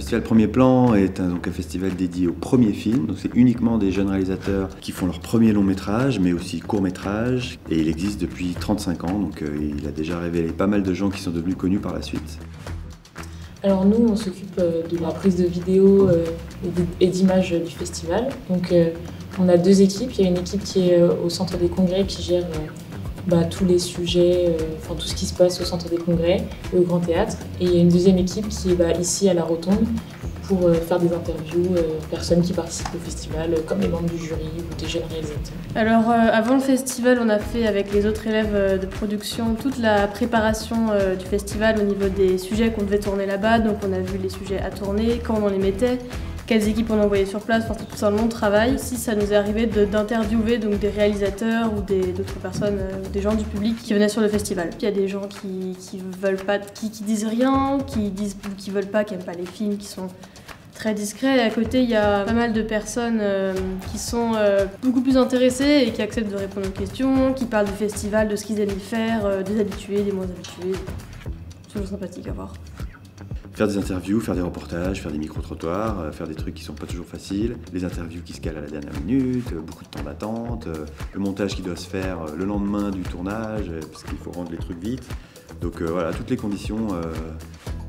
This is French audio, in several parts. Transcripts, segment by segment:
festival Premier Plan est donc un festival dédié au premier film. Donc c'est uniquement des jeunes réalisateurs qui font leur premier long métrage, mais aussi court métrage. Et il existe depuis 35 ans, donc il a déjà révélé pas mal de gens qui sont devenus connus par la suite. Alors nous, on s'occupe de la prise de vidéos et d'images du festival. Donc on a deux équipes. Il y a une équipe qui est au centre des congrès qui gère tous les sujets, tout ce qui se passe au centre des congrès et au Grand Théâtre. Et il y a une deuxième équipe qui est ici à la Rotonde pour faire des interviews personnes qui participent au festival, comme les membres du jury ou des jeunes réalisateurs. Alors avant le festival, on a fait avec les autres élèves de production toute la préparation du festival au niveau des sujets qu'on devait tourner là-bas. Donc on a vu les sujets à tourner, quand on les mettait, quelles équipes on envoyait sur place, c'était tout un long travail. Aussi, ça nous est arrivé d'interviewer donc des réalisateurs ou d'autres personnes, des gens du public qui venaient sur le festival. Il y a des gens qui veulent pas, qui disent rien, qui veulent pas, qui aiment pas les films, qui sont très discrets. Et à côté, il y a pas mal de personnes qui sont beaucoup plus intéressées et qui acceptent de répondre aux questions, qui parlent du festival, de ce qu'ils aiment y faire, des habitués, des moins habitués. C'est toujours sympathique à voir. Faire des interviews, faire des reportages, faire des micro-trottoirs, faire des trucs qui sont pas toujours faciles, les interviews qui se calent à la dernière minute, beaucoup de temps d'attente, le montage qui doit se faire le lendemain du tournage, parce qu'il faut rendre les trucs vite. Donc voilà, toutes les conditions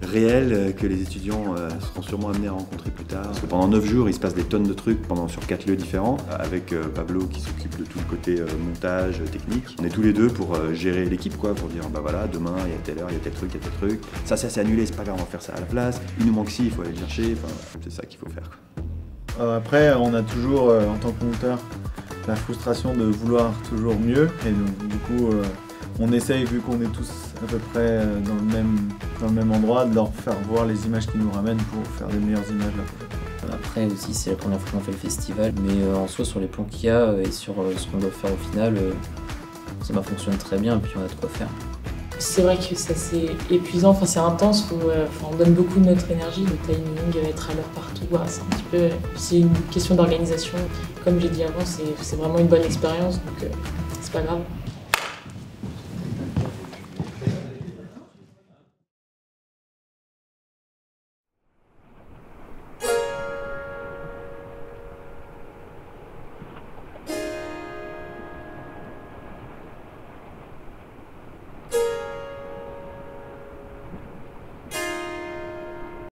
réelles que les étudiants seront sûrement amenés à rencontrer plus tard. Parce que pendant 9 jours, il se passe des tonnes de trucs sur 4 lieux différents, avec Pablo qui s'occupe de tout le côté montage, technique. On est tous les deux pour gérer l'équipe, pour dire voilà, demain, il y a telle heure, il y a tel truc. Ça c'est annulé, c'est pas grave, on va faire ça à la place. Il nous manque ci, il faut aller le chercher, c'est ça qu'il faut faire. Après, on a toujours, en tant que monteur, la frustration de vouloir toujours mieux. Et donc, du coup, on essaye, vu qu'on est tous à peu près dans le même endroit, de leur faire voir les images qu'ils nous ramènent pour faire des meilleures images là. Après aussi, c'est la première fois qu'on fait le festival, mais en soi, sur les plans qu'il y a et sur ce qu'on doit faire au final, ça fonctionne très bien et puis on a de quoi faire. C'est vrai que ça c'est épuisant, c'est intense, on donne beaucoup de notre énergie, le timing, être à l'heure partout, c'est une question d'organisation. Comme j'ai dit avant, c'est vraiment une bonne expérience, donc c'est pas grave.